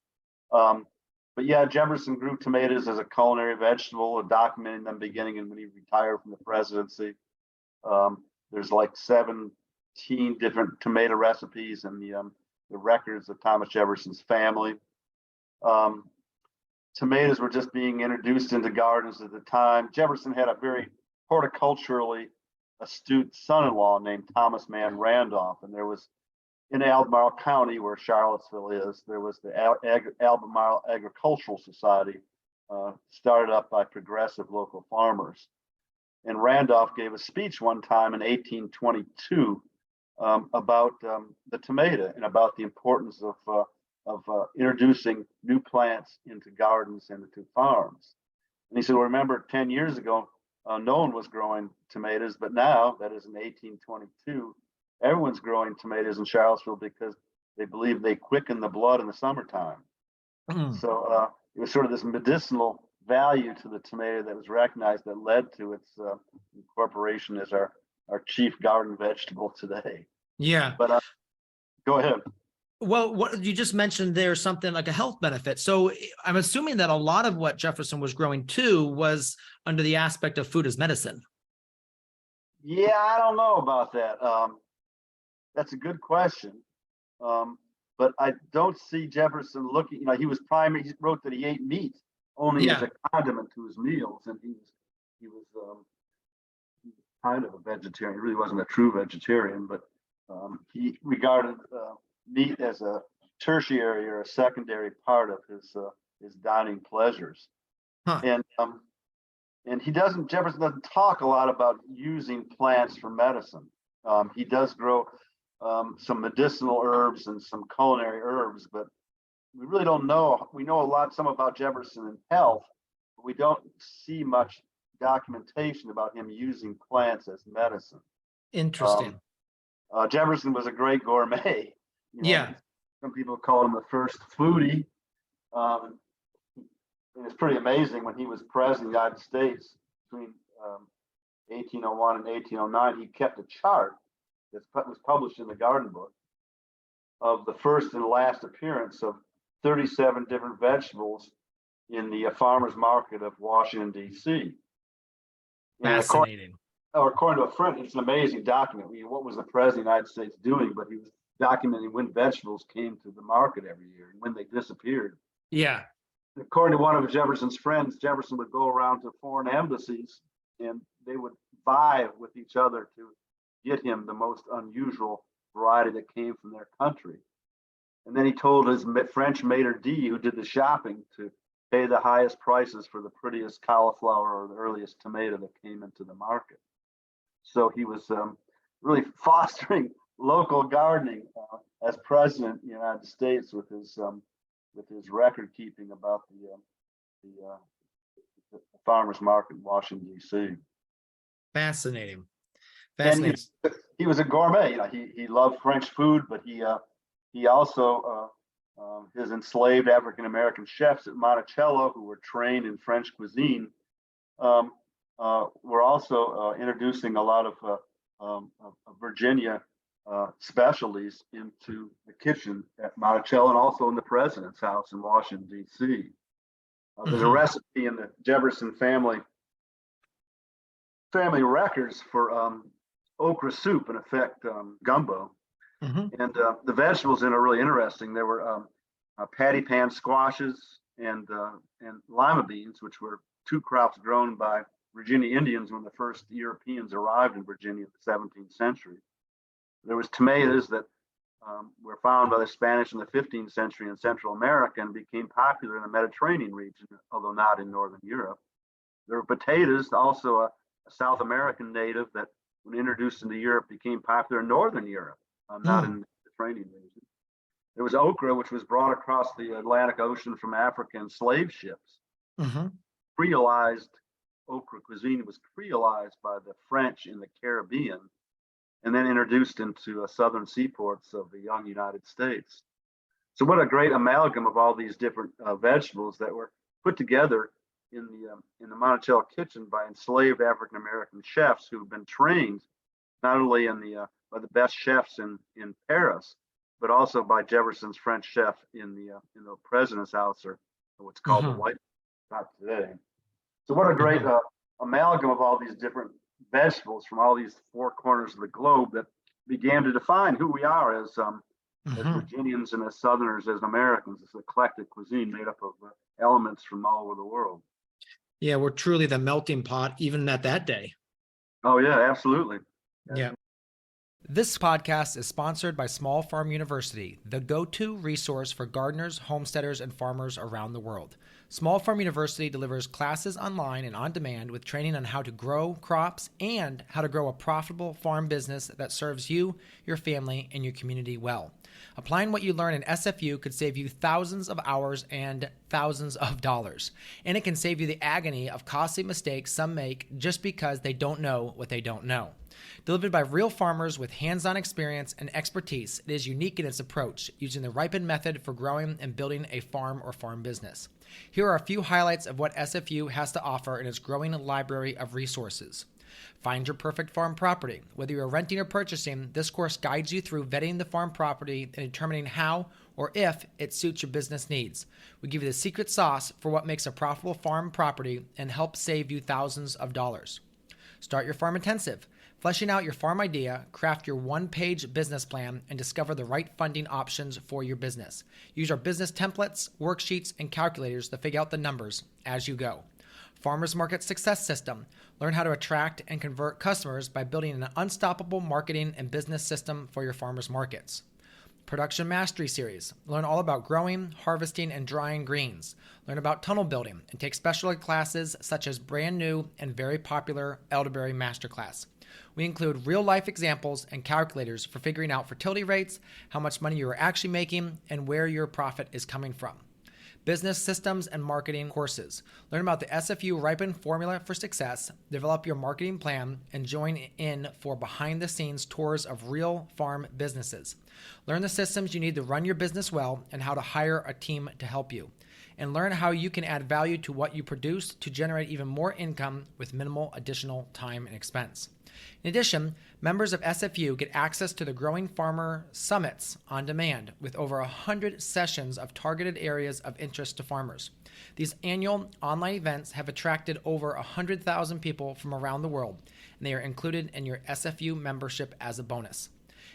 But yeah, Jefferson grew tomatoes as a culinary vegetable, documenting them beginning and when he retired from the presidency. There's like 17 different tomato recipes in the records of Thomas Jefferson's family. Tomatoes were just being introduced into gardens at the time. Jefferson had a very horticulturally astute son-in-law named Thomas Mann Randolph, and there was in Albemarle County, where Charlottesville is, there was the Albemarle Agricultural Society, started up by progressive local farmers. And Randolph gave a speech one time in 1822 about the tomato and about the importance of introducing new plants into gardens and into farms. And he said, well, remember 10 years ago, no one was growing tomatoes, but now, that is in 1822, everyone's growing tomatoes in Charlottesville because they believe they quicken the blood in the summertime. So it was sort of this medicinal value to the tomato that was recognized that led to its incorporation as our chief garden vegetable today. Yeah. But go ahead. Well, what you just mentioned, there's something like a health benefit. So I'm assuming that a lot of what Jefferson was growing too was under the aspect of food as medicine. Yeah, I don't know about that. That's a good question. But I don't see Jefferson looking, he was primary, he wrote that he ate meat only as a condiment to his meals. And he was kind of a vegetarian. He really wasn't a true vegetarian, but he regarded meat as a tertiary or a secondary part of his dining pleasures. And Jefferson doesn't talk a lot about using plants for medicine. He does grow some medicinal herbs and some culinary herbs, but we really don't know. We know some about Jefferson in health, but we don't see much documentation about him using plants as medicine. Interesting. Jefferson was a great gourmet. Yeah. Some people called him the first foodie. It's pretty amazing when he was president of the United States between 1801 and 1809, he kept a chart that was published in the Garden Book of the first and last appearance of 37 different vegetables in the farmers market of Washington, D.C. Fascinating. According to a friend, it's an amazing document. What was the president of the United States doing? But he was documenting when vegetables came to the market every year and when they disappeared. Yeah. According to one of Jefferson's friends, Jefferson would go around to foreign embassies and they would vie with each other to get him the most unusual variety that came from their country. And then he told his French maitre d' who did the shopping to pay the highest prices for the prettiest cauliflower or the earliest tomato that came into the market. So he was really fostering local gardening as president of the United States with his record keeping about the farmers market in Washington, D.C. Fascinating. And he was a gourmet. He loved French food, but he also his enslaved African American chefs at Monticello, who were trained in French cuisine, were also introducing a lot of Virginia specialties into the kitchen at Monticello and also in the president's house in Washington, D.C. There's a recipe in the Jefferson family records for okra soup, in effect gumbo. And the vegetables in are really interesting. There were patty pan squashes, and lima beans, which were two crops grown by Virginia Indians when the first Europeans arrived in Virginia in the 17th century. There was tomatoes that were found by the Spanish in the 15th century in Central America and became popular in the Mediterranean region, although not in Northern Europe. There were potatoes, also a South American native that, when introduced into Europe, became popular in Northern Europe, not in the Mediterranean region. There was okra, which was brought across the Atlantic Ocean from Africa in slave ships. Creolized okra cuisine was creolized by the French in the Caribbean and then introduced into southern seaports of the young United States. So what a great amalgam of all these different vegetables that were put together in the Monticello kitchen by enslaved African American chefs who've been trained not only by the best chefs in Paris, but also by Jefferson's French chef in the president's house, or what's called the White House today. So what a great amalgam of all these different vegetables from all these four corners of the globe that began to define who we are as Virginians and as Southerners, as Americans, this eclectic cuisine made up of elements from all over the world. Yeah, we're truly the melting pot, even at that day. Oh, yeah, absolutely. Yeah. This podcast is sponsored by Small Farm University, the go-to resource for gardeners, homesteaders, and farmers around the world. Small Farm University delivers classes online and on demand with training on how to grow crops and how to grow a profitable farm business that serves you, your family, and your community well. Applying what you learn in SFU could save you thousands of hours and thousands of dollars. And it can save you the agony of costly mistakes some make just because they don't know what they don't know. Delivered by real farmers with hands-on experience and expertise, it is unique in its approach, using the ripen method for growing and building a farm or farm business. Here are a few highlights of what SFU has to offer in its growing library of resources. Find your perfect farm property. Whether you're renting or purchasing, this course guides you through vetting the farm property and determining how or if it suits your business needs. We give you the secret sauce for what makes a profitable farm property and help save you thousands of dollars. Start your farm intensive. Fleshing out your farm idea, craft your one-page business plan, and discover the right funding options for your business. Use our business templates, worksheets, and calculators to figure out the numbers as you go. Farmers Market Success System. Learn how to attract and convert customers by building an unstoppable marketing and business system for your farmers markets. Production Mastery Series. Learn all about growing, harvesting, and drying greens. Learn about tunnel building and take specialty classes such as brand new and very popular Elderberry Masterclass. We include real-life examples and calculators for figuring out fertility rates, how much money you are actually making, and where your profit is coming from. Business systems and marketing courses. Learn about the SFU Ripen Formula for Success, develop your marketing plan, and join in for behind-the-scenes tours of real farm businesses. Learn the systems you need to run your business well and how to hire a team to help you. And learn how you can add value to what you produce to generate even more income with minimal additional time and expense. In addition, members of SFU get access to the Growing Farmer Summits on demand with over 100 sessions of targeted areas of interest to farmers. These annual online events have attracted over 100,000 people from around the world, and they are included in your SFU membership as a bonus.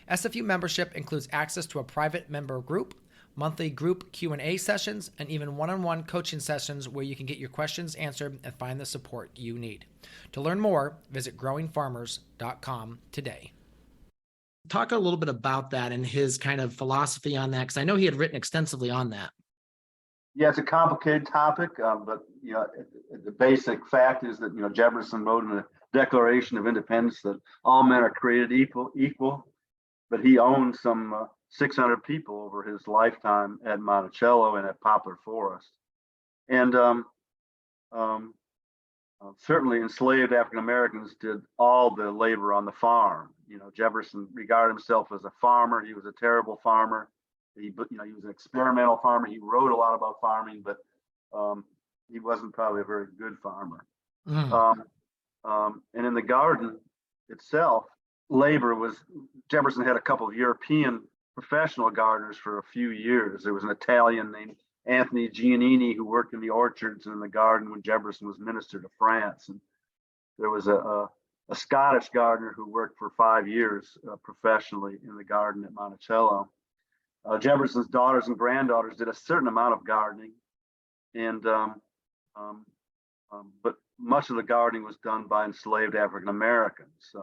SFU membership includes access to a private member group, monthly group Q&A sessions, and even one-on-one coaching sessions where you can get your questions answered and find the support you need. To learn more, visit growingfarmers.com today. Talk a little bit about that and his kind of philosophy on that, because I know he had written extensively on that. Yeah, it's a complicated topic, but the basic fact is that Jefferson wrote in the Declaration of Independence that all men are created equal, but he owned some 600 people over his lifetime at Monticello and at Poplar Forest. And certainly enslaved African Americans did all the labor on the farm. Jefferson regarded himself as a farmer. He was a terrible farmer. He was an experimental farmer. He wrote a lot about farming, but he wasn't probably a very good farmer. And in the garden itself, Jefferson had a couple of European professional gardeners for a few years. There was an Italian named Anthony Giannini who worked in the orchards and in the garden when Jefferson was minister to France. And there was a Scottish gardener who worked for 5 years professionally in the garden at Monticello. Jefferson's daughters and granddaughters did a certain amount of gardening, and um, but much of the gardening was done by enslaved African Americans.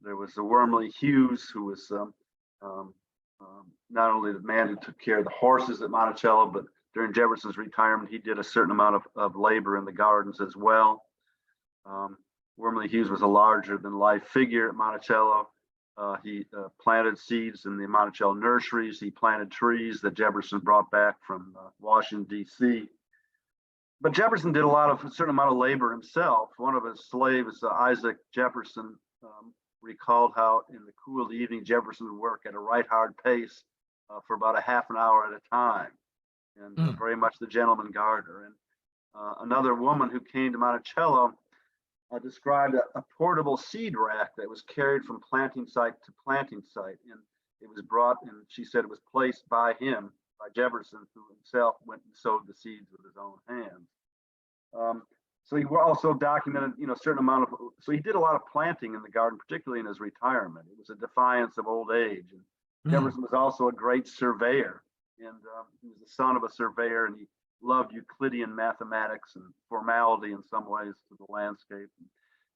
There was Wormley Hughes, who was um, not only the man who took care of the horses at Monticello, but during Jefferson's retirement, he did a certain amount of labor in the gardens as well. Wormley Hughes was a larger than life figure at Monticello. He planted seeds in the Monticello nurseries. He planted trees that Jefferson brought back from Washington, D.C. But Jefferson did a certain amount of labor himself. One of his slaves, Isaac Jefferson, recalled how in the cool of the evening, Jefferson would work at a right hard pace for about a half an hour at a time, and very much the gentleman gardener. And another woman who came to Monticello described a portable seed rack that was carried from planting site to planting site. And it was brought, and she said it was placed by him, by Jefferson, who himself went and sowed the seeds with his own hands. So he also documented, a certain amount of, so he did a lot of planting in the garden, particularly in his retirement. It was a defiance of old age. And Jefferson was also a great surveyor, and he was the son of a surveyor, and he loved Euclidean mathematics and formality in some ways to the landscape. And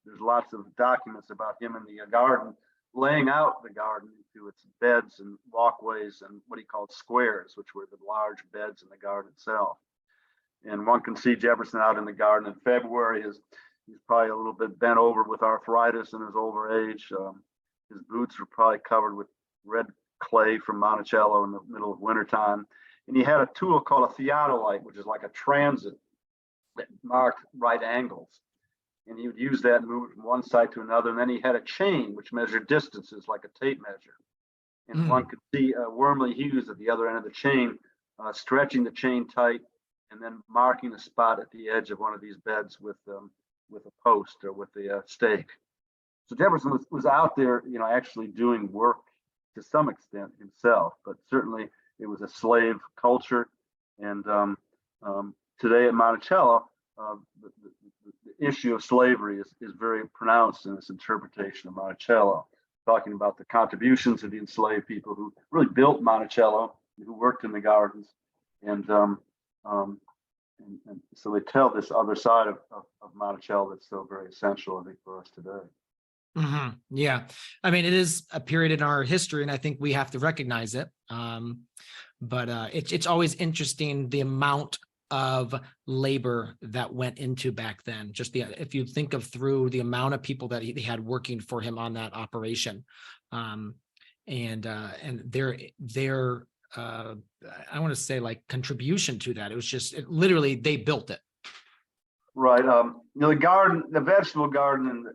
there's lots of documents about him in the garden, laying out the garden into its beds and walkways and what he called squares, which were the large beds in the garden itself. And one can see Jefferson out in the garden in February. He's probably a little bit bent over with arthritis in his older age. His boots were probably covered with red clay from Monticello in the middle of wintertime. And he had a tool called a theodolite, which is like a transit that marked right angles. And he would use that and move it from one side to another. And then he had a chain which measured distances like a tape measure. And one could see Wormley Hughes at the other end of the chain, stretching the chain tight and then marking a spot at the edge of one of these beds with a post or with a stake. So Jefferson was out there, actually doing work to some extent himself, but certainly it was a slave culture. And today at Monticello, the issue of slavery is very pronounced in its interpretation of Monticello, talking about the contributions of the enslaved people who really built Monticello, who worked in the gardens. And so they tell this other side of Monticello that's so very essential, I think, for us today. Yeah. I mean, it is a period in our history, and I think we have to recognize it. But it's always interesting the amount of labor that went into back then. Just if you think of through the amount of people that he had working for him on that operation, and their I want to say like contribution to that. It was just literally they built it. Right. The garden, the vegetable garden, and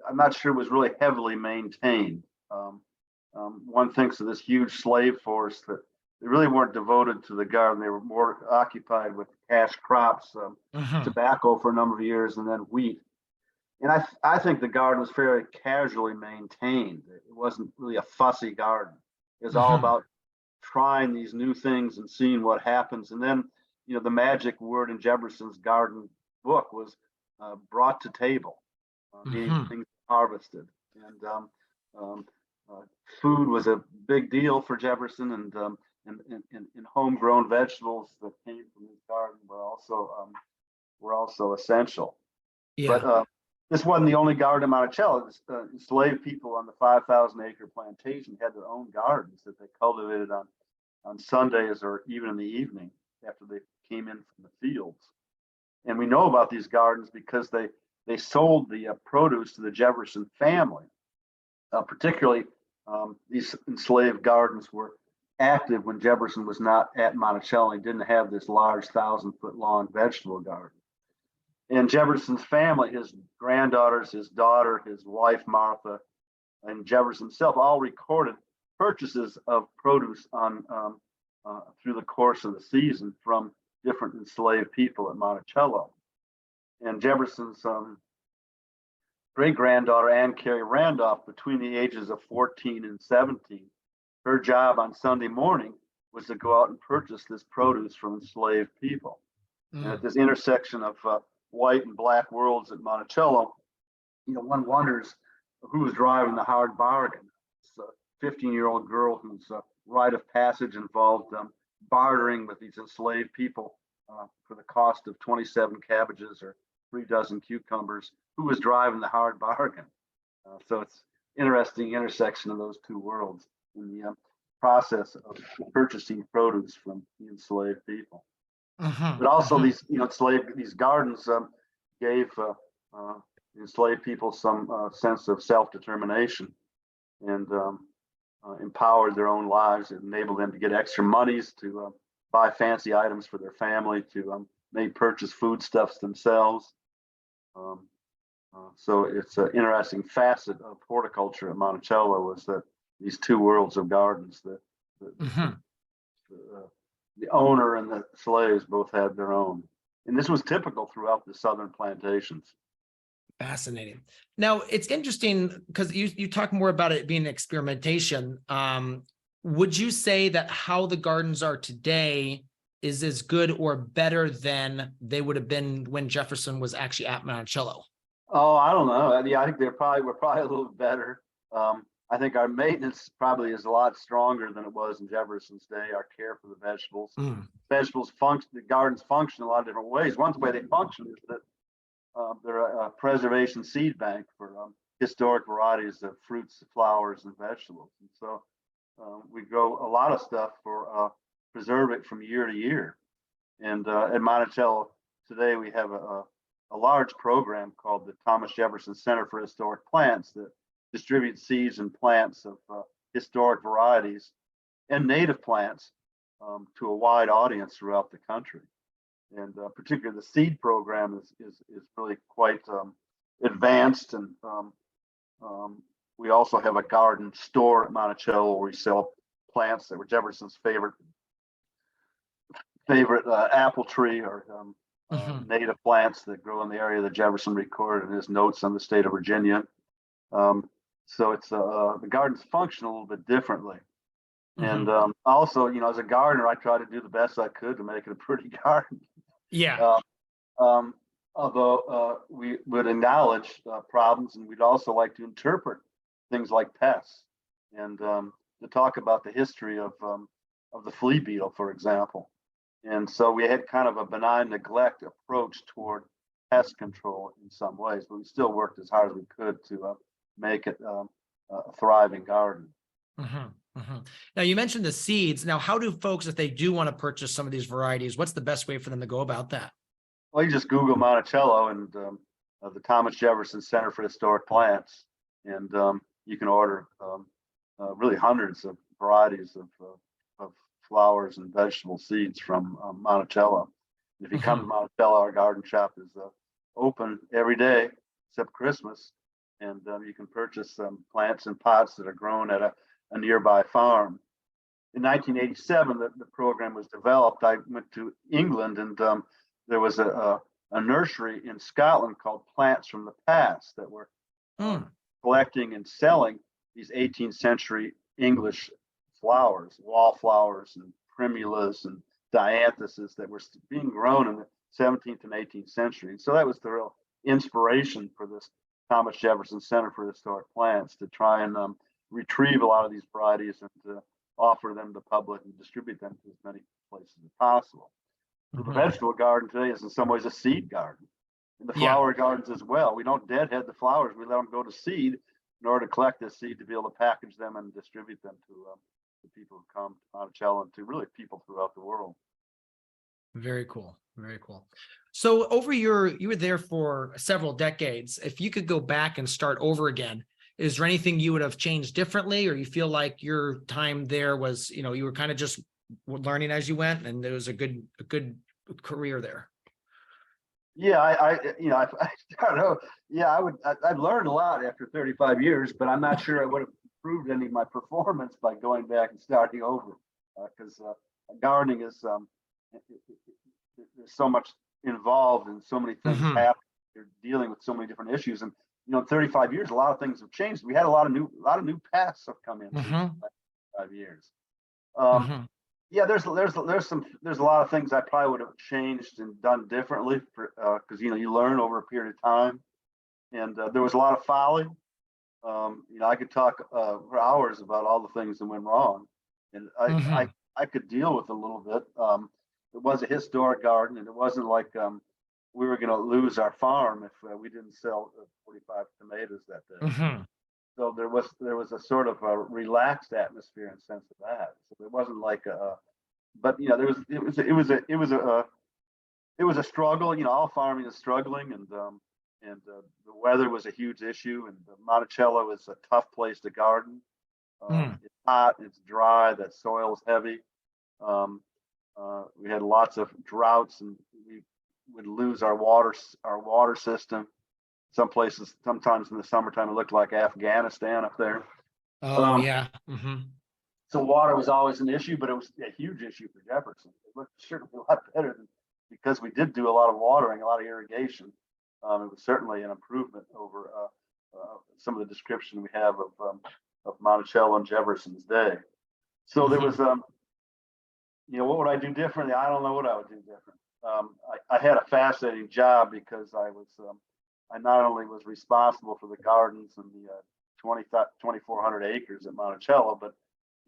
I'm not sure it was really heavily maintained. One thinks of this huge slave force that they really weren't devoted to the garden. They were more occupied with cash crops, tobacco for a number of years, and then wheat. And I think the garden was fairly casually maintained. It wasn't really a fussy garden. It was all about trying these new things and seeing what happens. And then, the magic word in Jefferson's garden book was brought to table, meaning things harvested. And food was a big deal for Jefferson, and homegrown vegetables that came from his garden were also essential. Yeah. But this wasn't the only garden in Monticello. Enslaved people on the 5,000-acre plantation had their own gardens that they cultivated on Sundays or even in the evening after they came in from the fields. And we know about these gardens because they sold the produce to the Jefferson family. Particularly, these enslaved gardens were active when Jefferson was not at Monticello. He didn't have this large 1,000-foot-long vegetable garden. And Jefferson's family, his granddaughters, his daughter, his wife Martha, and Jefferson himself all recorded purchases of produce through the course of the season from different enslaved people at Monticello. And Jefferson's great-granddaughter, Ann Carey Randolph, between the ages of 14 and 17, her job on Sunday morning was to go out and purchase this produce from enslaved people. And at this intersection of white and black worlds at Monticello, one wonders who was driving the hard bargain. It's a 15-year-old girl who's rite of passage involved bartering with these enslaved people for the cost of 27 cabbages or 3 dozen cucumbers. Who was driving the hard bargain? So it's interesting intersection of those two worlds in the process of purchasing produce from the enslaved people. But also these, these gardens gave enslaved people some sense of self-determination and empowered their own lives. It enabled them to get extra monies to buy fancy items for their family, to maybe purchase foodstuffs themselves. So it's an interesting facet of horticulture at Monticello was that these two worlds of gardens, the owner and the slaves both had their own. And this was typical throughout the southern plantations. Fascinating. Now, it's interesting because you talk more about it being experimentation. Would you say that how the gardens are today is as good or better than they would have been when Jefferson was actually at Monticello? Oh, I don't know. Yeah, I think we're probably a little better. I think our maintenance probably is a lot stronger than it was in Jefferson's day. Our care for the vegetables, vegetables function, the gardens function a lot of different ways. One way they function is that they're a preservation seed bank for historic varieties of fruits, flowers, and vegetables. And so we grow a lot of stuff for preserve it from year to year. And at Monticello today, we have a large program called the Thomas Jefferson Center for Historic Plants that distributes seeds and plants of historic varieties and native plants to a wide audience throughout the country. And particularly the seed program is really quite advanced. And we also have a garden store at Monticello where we sell plants that were Jefferson's favorite apple tree or native plants that grow in the area that Jefferson recorded in his notes on the state of Virginia. So it's the gardens function a little bit differently. And also, as a gardener, I try to do the best I could to make it a pretty garden. Yeah. Although we would acknowledge problems, and we'd also like to interpret things like pests and to talk about the history of the flea beetle, for example. And so we had kind of a benign neglect approach toward pest control in some ways, but we still worked as hard as we could to make it a thriving garden. Now, you mentioned the seeds. Now, how do folks, if they do want to purchase some of these varieties, what's the best way for them to go about that? Well, you just Google Monticello and the Thomas Jefferson Center for Historic Plants, and you can order really hundreds of varieties of flowers and vegetable seeds from Monticello. If you come to Monticello, our garden shop is open every day except Christmas, and you can purchase plants and pots that are grown at a nearby farm. In 1987, the program was developed. I went to England, and there was a nursery in Scotland called Plants from the Past that were collecting and selling these 18th century English flowers, wallflowers and primulas and dianthuses that were being grown in the 17th and 18th century. And so that was the real inspiration for this Thomas Jefferson Center for Historic Plants to try and retrieve a lot of these varieties and to offer them to the public and distribute them to as many places as possible. So the vegetable garden today is in some ways a seed garden, and the flower gardens as well. We don't deadhead the flowers; we let them go to seed in order to collect this seed to be able to package them and distribute them to the people who come to Monticello and to really people throughout the world. Very cool. Very cool. So you were there for several decades. If you could go back and start over again, is there anything you would have changed differently, or you feel like your time there was, you were kind of just learning as you went, and there was a good career there? Yeah, I don't know. Yeah, I'd learned a lot after 35 years, but I'm not sure I would have improved any of my performance by going back and starting over, because gardening is there's so much involved and so many things happen. You're dealing with so many different issues, and in 35 years, a lot of things have changed. We had a lot of new paths have come in 5 years. Yeah, there's a lot of things I probably would have changed and done differently because you learn over a period of time, and there was a lot of folly. I could talk for hours about all the things that went wrong, and Hmm. I could deal with it a little bit. It was a historic garden, and it wasn't like we were going to lose our farm if we didn't sell 45 tomatoes that day. Hmm. So there was a sort of a relaxed atmosphere and sense of that. So it wasn't like but there was it was a struggle. All farming is struggling, and the weather was a huge issue. And Monticello is a tough place to garden. Mm. It's hot, it's dry, that soil is heavy. We had lots of droughts, and we would lose our water system. Some places, sometimes in the summertime, it looked like Afghanistan up there. Oh Um, yeah. Hmm. so water was always an issue, but it was a huge issue for Jefferson. It looked certainly a lot better than because we did do a lot of watering, a lot of irrigation. It was certainly an improvement over some of the description we have of Monticello and Jefferson's day. So there Hmm. was, what would I do differently? I don't know what I would do different. I had a fascinating job because I not only was responsible for the gardens and the 2,400 acres at Monticello, but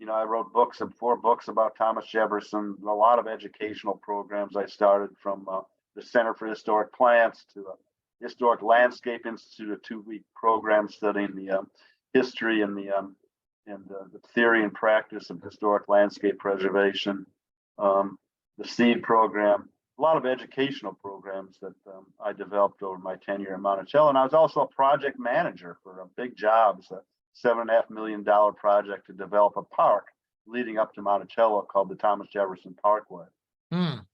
I wrote 4 books about Thomas Jefferson, a lot of educational programs. I started from the Center for Historic Plants to a Historic Landscape Institute, a 2-week program studying the history and the theory and practice of historic landscape preservation. The seed program, a lot of educational programs that I developed over my tenure in Monticello. And I was also a project manager for a big job. It's a $7.5 million project to develop a park leading up to Monticello called the Thomas Jefferson Parkway. Mm.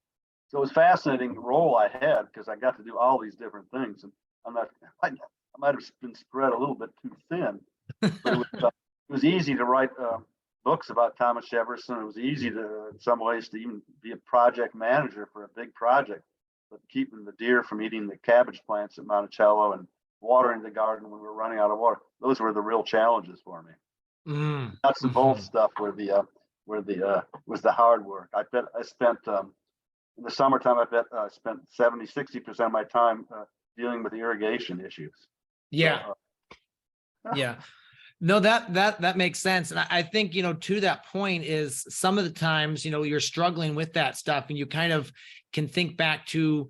So it was a fascinating role I had because I got to do all these different things. And I'm not, I might have been spread a little bit too thin, but it was easy to write books about Thomas Jefferson. It was easy to, in some ways, to even be a project manager for a big project, but keeping the deer from eating the cabbage plants at Monticello and watering the garden when we were running out of water. Those were the real challenges for me. Mm. Nuts and bolts Hmm. stuff where the was the hard work. I bet I spent in the summertime. I bet I spent 70-60% of my time dealing with irrigation issues. So Yeah. Yeah. No, that makes sense. And I think, to that point is some of the times, you're struggling with that stuff and you kind of can think back to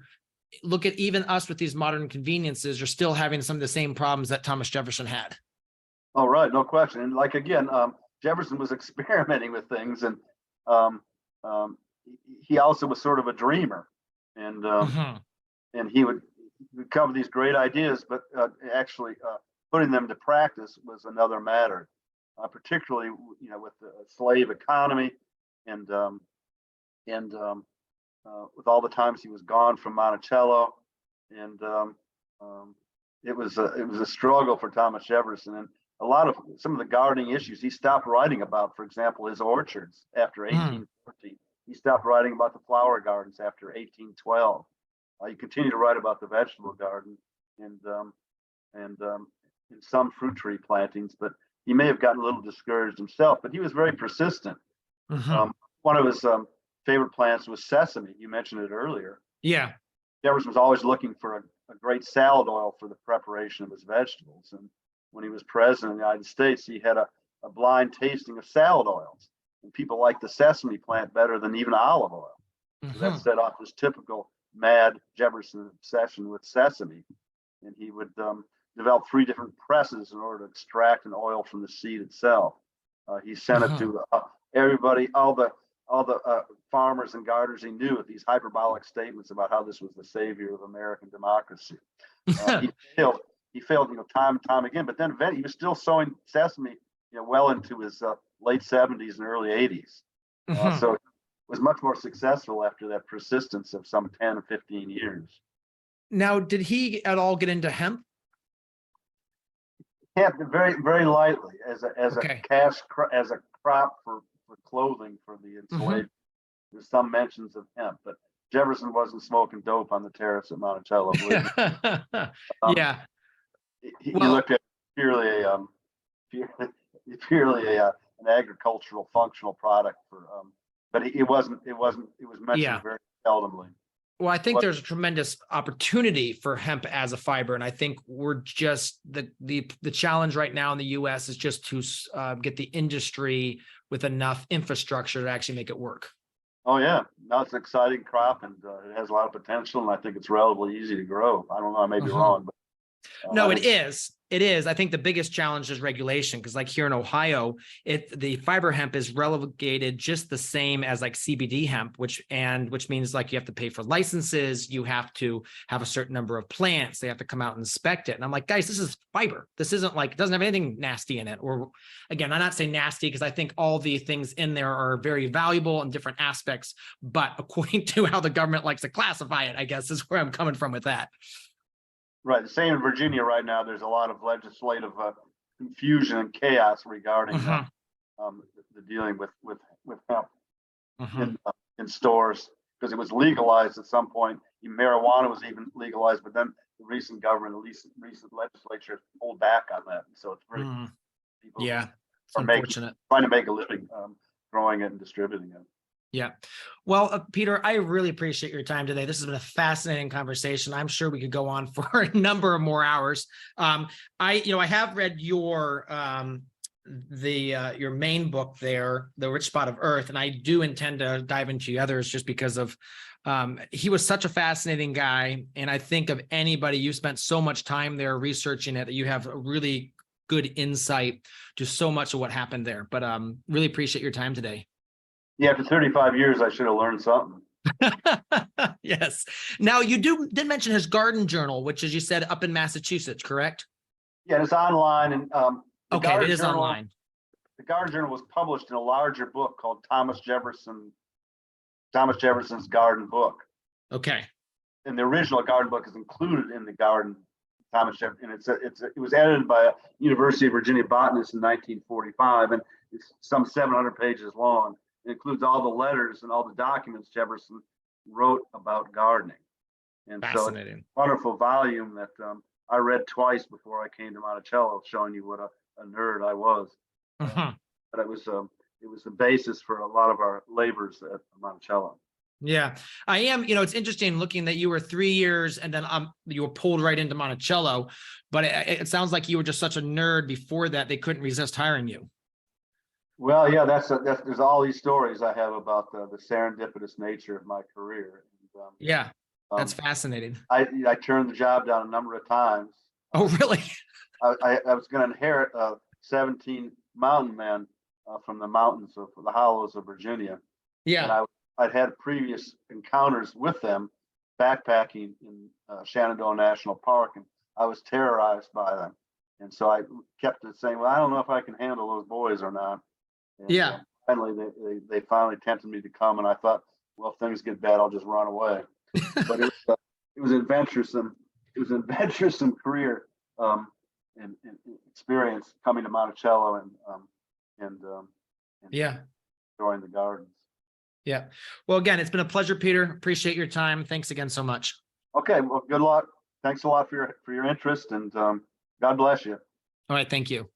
look at even us with these modern conveniences are still having some of the same problems that Thomas Jefferson had. all right, no question. And like again, Jefferson was experimenting with things, and um, um, he also was sort of a dreamer, and Hmm. he would come with these great ideas, but actually putting them to practice was another matter. Particularly, with the slave economy, and with all the times he was gone from Monticello, and it was a struggle for Thomas Jefferson, and some of the gardening issues he stopped writing about. For example, his orchards after Mm. 1814. He stopped writing about the flower gardens after 1812. He continued to write about the vegetable garden and in some fruit tree plantings, but he may have gotten a little discouraged himself. But he was very persistent. Hmm. Um, One of his favorite plants was sesame. You mentioned it earlier. Yeah. Jefferson was always looking for a great salad oil for the preparation of his vegetables. And when he was president of the United States, he had a blind tasting of salad oils. And people liked the sesame plant better than even olive oil. So that Hmm. set off this typical mad Jefferson obsession with sesame. And he would develop 3 different presses in order to extract an oil from the seed itself. He sent it Hmm. to everybody, all the farmers and gardeners he knew, with these hyperbolic statements about how this was the savior of American democracy. He failed. He failed, time and time again. But then eventually, he was still sowing sesame, well into his late 70s and early 80s. Hmm. So it was much more successful after that persistence of some 10 or 15 years. Now, did he at all get into hemp? Yeah, very very lightly as a Okay. as a crop for clothing for the Hmm. enslaved. There's some mentions of hemp, but Jefferson wasn't smoking dope on the terrace at Monticello, believe me. Um, Yeah. he Well, looked at purely purely, purely an agricultural functional product for but it was mentioned yeah. very seldomly. Well, I think there's a tremendous opportunity for hemp as a fiber, and I think we're just the challenge right now in the U.S. is just to get the industry with enough infrastructure to actually make it work. Oh yeah, no, it's an exciting crop, and it has a lot of potential, and I think it's relatively easy to grow. I don't know, I may be wrong, but No, it is. It is. I think the biggest challenge is regulation, because like here in Ohio, the fiber hemp is relegated just the same as like CBD hemp, which means like you have to pay for licenses, you have to have a certain number of plants, they have to come out and inspect it. And I'm like, guys, this is fiber. This isn't like, it doesn't have anything nasty in it. Or again, I'm not saying nasty because I think all the things in there are very valuable in different aspects, but according to how the government likes to classify it, I guess is where I'm coming from with that. Right. The same in Virginia right now. There's a lot of legislative confusion and chaos regarding the dealing with hemp in stores, because it was legalized at some point. Marijuana was even legalized, but then the recent legislature pulled back on that. So it's really people it's unfortunate. Trying to make a living growing it and distributing it. Yeah. Well, Peter, I really appreciate your time today. This has been a fascinating conversation. I'm sure we could go on for a number of more hours. I have read your main book there, The Rich Spot of Earth, and I do intend to dive into the others just because of he was such a fascinating guy. And I think of anybody, you spent so much time there researching it that you have a really good insight to so much of what happened there. But really appreciate your time today. Yeah, after 35 years, I should have learned something. Yes. Now, you did mention his garden journal, which, as you said, up in Massachusetts, correct? Yeah, it's online. And okay, it is online. The Garden Journal was published in a larger book called Thomas Jefferson's Garden Book. Okay. And the original garden book is included in the Garden Thomas Jefferson, and it was edited by a University of Virginia botanist in 1945, and it's some 700 pages long. It includes all the letters and all the documents Jefferson wrote about gardening. And so it's a wonderful volume that I read twice before I came to Monticello, showing you what a nerd I was. But it was the basis for a lot of our labors at Monticello. Yeah, I am. It's interesting looking that you were 3 years and then you were pulled right into Monticello, but it sounds like you were just such a nerd before that they couldn't resist hiring you. Well, yeah, there's all these stories I have about the serendipitous nature of my career. And, that's fascinating. I turned the job down a number of times. Oh, really? I was going to inherit 17 mountain men from the mountains of the hollows of Virginia. Yeah. And I'd had previous encounters with them backpacking in Shenandoah National Park, and I was terrorized by them. And so I kept saying, well, I don't know if I can handle those boys or not. And finally, they finally tempted me to come, and I thought, well, if things get bad, I'll just run away. But it was an adventuresome career and experience coming to Monticello and enjoying the gardens. Yeah. Well, again, it's been a pleasure, Peter. Appreciate your time. Thanks again so much. Okay. Well, good luck. Thanks a lot for your interest, and God bless you. All right. Thank you.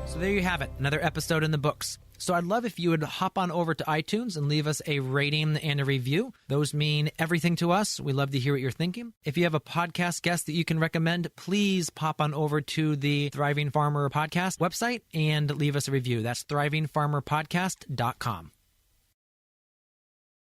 So there you have it, another episode in the books. So I'd love if you would hop on over to iTunes and leave us a rating and a review. Those mean everything to us. We love to hear what you're thinking. If you have a podcast guest that you can recommend, please pop on over to the Thriving Farmer Podcast website and leave us a review. That's thrivingfarmerpodcast.com.